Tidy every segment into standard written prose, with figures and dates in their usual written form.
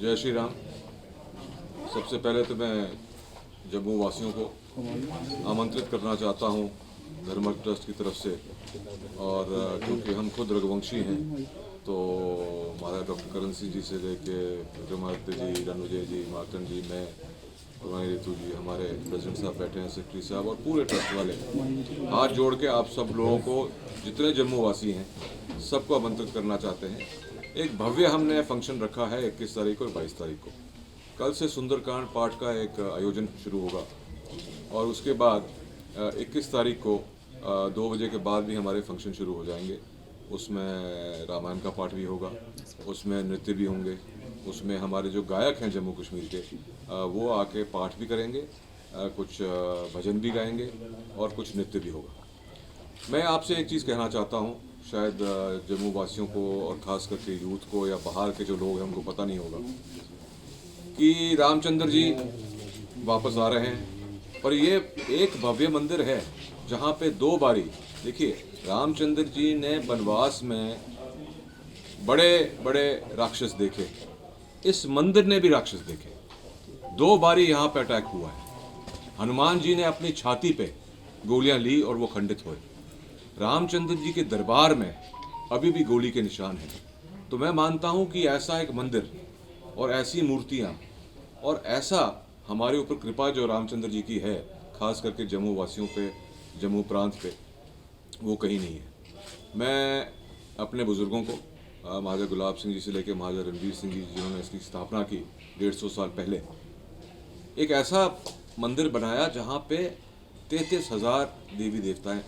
जय श्री राम। सबसे पहले तो मैं जम्मू वासियों को आमंत्रित करना चाहता हूं धर्मक ट्रस्ट की तरफ से, और क्योंकि हम खुद रघुवंशी हैं तो हमारा डॉक्टर करण सिंह जी से लेके विक्रमादित्य जी, रणविजय जी, मार्तन जी, मैं, पुरानी ऋतु जी, हमारे प्रेसिडेंट साहब बैठे हैं, सेक्रेटरी साहब और पूरे ट्रस्ट वाले हाथ जोड़ के आप सब लोगों को, जितने जम्मू वासी हैं सबको आमंत्रित करना चाहते हैं। एक भव्य हमने फंक्शन रखा है 21 तारीख और 22 तारीख को। कल से सुंदरकांड पाठ का एक आयोजन शुरू होगा और उसके बाद 21 तारीख को 2 बजे के बाद भी हमारे फंक्शन शुरू हो जाएंगे। उसमें रामायण का पाठ भी होगा, उसमें नृत्य भी होंगे, उसमें हमारे जो गायक हैं जम्मू कश्मीर के वो आके पाठ भी करेंगे, कुछ भजन भी गाएंगे और कुछ नृत्य भी होगा। मैं आपसे एक चीज़ कहना चाहता हूँ, शायद जम्मू वासियों को और ख़ास करके यूथ को या बाहर के जो लोग हैं उनको पता नहीं होगा कि रामचंद्र जी वापस आ रहे हैं। और ये एक भव्य मंदिर है जहाँ पे 2 बारी, देखिए, रामचंद्र जी ने वनवास में बड़े बड़े राक्षस देखे, इस मंदिर ने भी राक्षस देखे। 2 बारी यहाँ पे अटैक हुआ है। हनुमान जी ने अपनी छाती पे गोलियां ली और वो खंडित हुए। रामचंद्र जी के दरबार में अभी भी गोली के निशान हैं। तो मैं मानता हूँ कि ऐसा एक मंदिर और ऐसी मूर्तियाँ और ऐसा हमारे ऊपर कृपा जो रामचंद्र जी की है, खास करके जम्मू वासियों पे, जम्मू प्रांत पे, वो कहीं नहीं है। मैं अपने बुज़ुर्गों को, महाराजा गुलाब सिंह जी से लेकर महाराजा रणवीर सिंह जी जिन्होंने इसकी स्थापना की 150 साल पहले, एक ऐसा मंदिर बनाया जहाँ पे 33,000 देवी देवताएं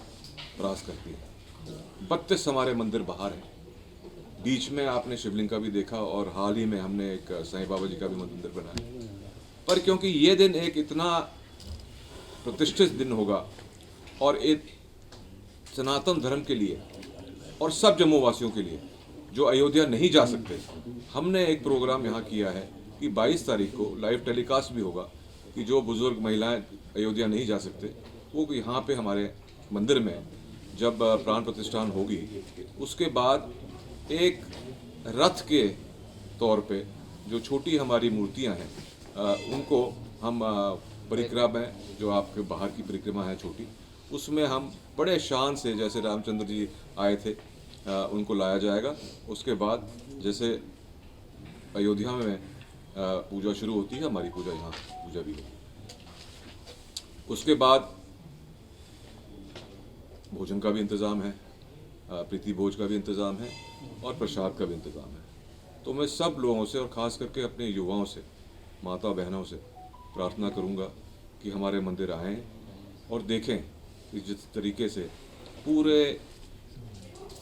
प्रवास करती हैं। 32 हमारे मंदिर बाहर हैं। बीच में आपने शिवलिंग का भी देखा और हाल ही में हमने एक साईं बाबा जी का भी मंदिर बनाया। पर क्योंकि ये दिन एक इतना प्रतिष्ठित दिन होगा और एक सनातन धर्म के लिए और सब जम्मू वासियों के लिए जो अयोध्या नहीं जा सकते, हमने एक प्रोग्राम यहाँ किया है कि 22 तारीख को लाइव टेलीकास्ट भी होगा कि जो बुजुर्ग महिलाएं अयोध्या नहीं जा सकते वो यहाँ पे हमारे मंदिर में जब प्राण प्रतिष्ठान होगी उसके बाद एक रथ के तौर पे जो छोटी हमारी मूर्तियां हैं उनको हम परिक्रमा में, जो आपके बाहर की परिक्रमा है छोटी, उसमें हम बड़े शान से, जैसे रामचंद्र जी आए थे, उनको लाया जाएगा। उसके बाद जैसे अयोध्या में पूजा शुरू होती है, हमारी पूजा यहाँ पूजा भी होगी। उसके बाद भोजन का भी इंतज़ाम है, प्रीति भोज का भी इंतज़ाम है और प्रसाद का भी इंतज़ाम है। तो मैं सब लोगों से और ख़ास करके अपने युवाओं से, माता बहनों से प्रार्थना करूँगा कि हमारे मंदिर आएँ और देखें कि जिस तरीके से पूरे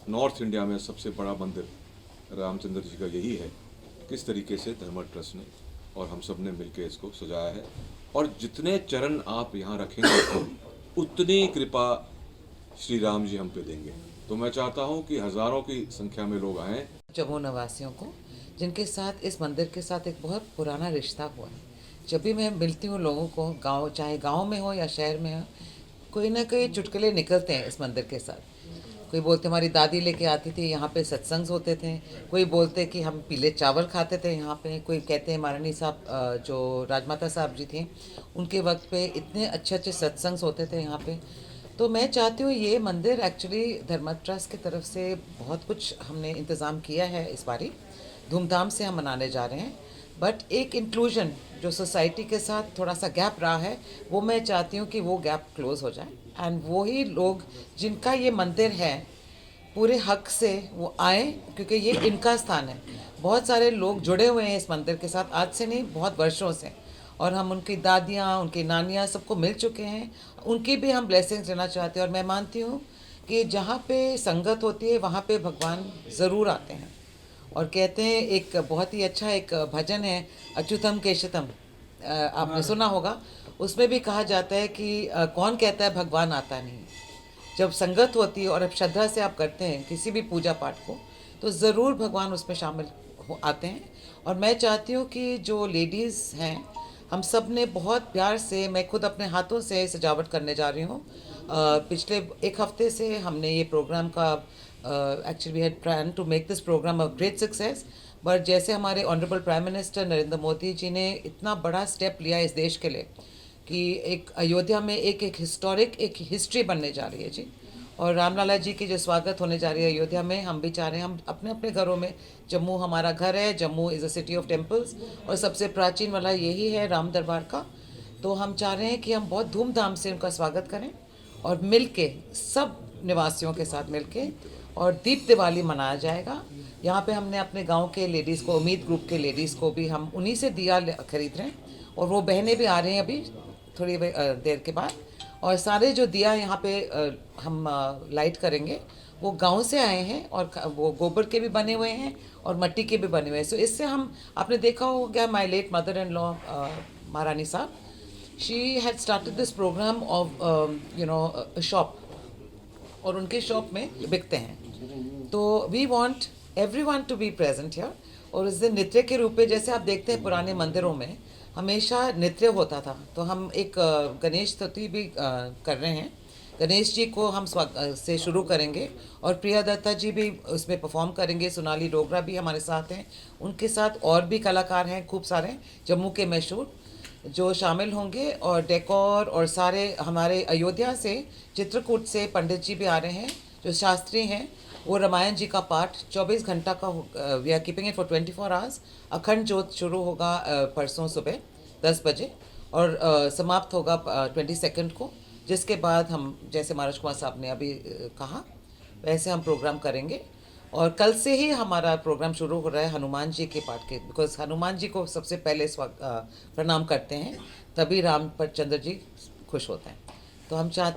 नॉर्थ इंडिया में सबसे बड़ा मंदिर रामचंद्र जी का यही है, किस तरीके से धर्मक ट्रस्ट ने और हम सब ने मिलकर इसको सजाया है। और जितने चरण आप यहाँ रखेंगे उतनी कृपा श्री राम जी हम पे देंगे। तो मैं चाहता हूँ कि हज़ारों की संख्या में लोग आएँ। जम्मू निवासियों को, जिनके साथ इस मंदिर के साथ एक बहुत पुराना रिश्ता हुआ है, जब भी मैं मिलती हूँ लोगों को, गांव, चाहे गांव में हो या शहर में हो, कोई ना कोई चुटकुले निकलते हैं इस मंदिर के साथ। कोई बोलते हमारी दादी लेके आती थी, यहाँ पे सत्संग होते थे। कोई बोलते कि हम पीले चावल खाते थे यहाँ पे। कोई कहते हैं महारानी साहब, जो राजमाता साहब जी थी, उनके वक्त पे इतने अच्छे अच्छे सत्संग होते थे यहाँ पे। तो मैं चाहती हूँ ये मंदिर, एक्चुअली धर्मक ट्रस्ट की तरफ से बहुत कुछ हमने इंतज़ाम किया है, इस बारी धूमधाम से हम मनाने जा रहे हैं। बट एक इंक्लूजन जो सोसाइटी के साथ थोड़ा सा गैप रहा है, वो मैं चाहती हूँ कि वो गैप क्लोज हो जाए एंड वही लोग जिनका ये मंदिर है पूरे हक से वो आए, क्योंकि ये इनका स्थान है। बहुत सारे लोग जुड़े हुए हैं इस मंदिर के साथ, आज से नहीं, बहुत वर्षों से। और हम उनकी दादियाँ, उनकी नानियाँ सबको मिल चुके हैं, उनकी भी हम ब्लेसिंग्स लेना चाहते हैं। और मैं मानती हूँ कि जहाँ पे संगत होती है वहाँ पे भगवान ज़रूर आते हैं। और कहते हैं, एक बहुत ही अच्छा एक भजन है, अच्युतम केशतम, आपने सुना होगा। उसमें भी कहा जाता है कि कौन कहता है भगवान आता नहीं। जब संगत होती है और अब श्रद्धा से आप करते हैं किसी भी पूजा पाठ को, तो ज़रूर भगवान उसमें शामिल आते हैं। और मैं चाहती हूँ कि जो लेडीज़ हैं, हम सब ने बहुत प्यार से, मैं खुद अपने हाथों से सजावट करने जा रही हूँ। पिछले 1 हफ्ते से हमने ये प्रोग्राम का, actually we had plan to make this programme a great success, but जैसे हमारे honourable prime minister Narendra Modi ji ने इतना बड़ा स्टेप लिया इस देश के लिए कि एक अयोध्या में एक हिस्टोरिक एक हिस्ट्री बनने जा रही है जी। और रामलाला जी की जो स्वागत होने जा रही है अयोध्या में, हम भी चाह रहे हैं, हम अपने अपने घरों में, जम्मू हमारा घर है, Jammu is a city of temples और सबसे प्राचीन वाला यही है राम दरबार का। तो हम चाह रहे हैं कि हम बहुत धूमधाम से उनका स्वागत करें और मिल के सब निवासियों के साथ मिल के और दीप दिवाली मनाया जाएगा। यहाँ पे हमने अपने गांव के लेडीज़ को, उम्मीद ग्रुप के लेडीज़ को भी हम उन्हीं से दिया खरीद रहे हैं और वो बहनें भी आ रही हैं अभी थोड़ी देर के बाद। और सारे जो दिया यहाँ पे हम लाइट करेंगे वो गांव से आए हैं और वो गोबर के भी बने हुए हैं और मिट्टी के भी बने हुए हैं। सो इससे हम, आपने देखा होगा my late mother in law Maharani साहब, she had started this program of shop और उनके शॉप में बिकते हैं। तो we want everyone to be present here. और इस दिन नृत्य के रूप में, जैसे आप देखते हैं पुराने मंदिरों में हमेशा नृत्य होता था, तो हम एक गणेश स्तुति भी कर रहे हैं। गणेश जी को हम से शुरू करेंगे और प्रिया दत्ता जी भी उसमें परफॉर्म करेंगे, सोनाली डोगरा भी हमारे साथ हैं, उनके साथ और भी कलाकार हैं खूब सारे जम्मू के मशहूर जो शामिल होंगे। और डेकोर और सारे हमारे अयोध्या से, चित्रकूट से पंडित जी भी आ रहे हैं जो शास्त्री हैं। वो रामायण जी का पाठ 24 घंटा का, we are keeping it for 24 hours. अखंड जोत शुरू होगा परसों सुबह 10 बजे और समाप्त होगा 22 को, जिसके बाद हम, जैसे महाराज कुमार साहब ने अभी कहा, वैसे हम प्रोग्राम करेंगे। और कल से ही हमारा प्रोग्राम शुरू हो रहा है हनुमान जी के पाठ के, बिकॉज हनुमान जी को सबसे पहले प्रणाम करते हैं, तभी रामचंद्र जी खुश होते हैं। तो हम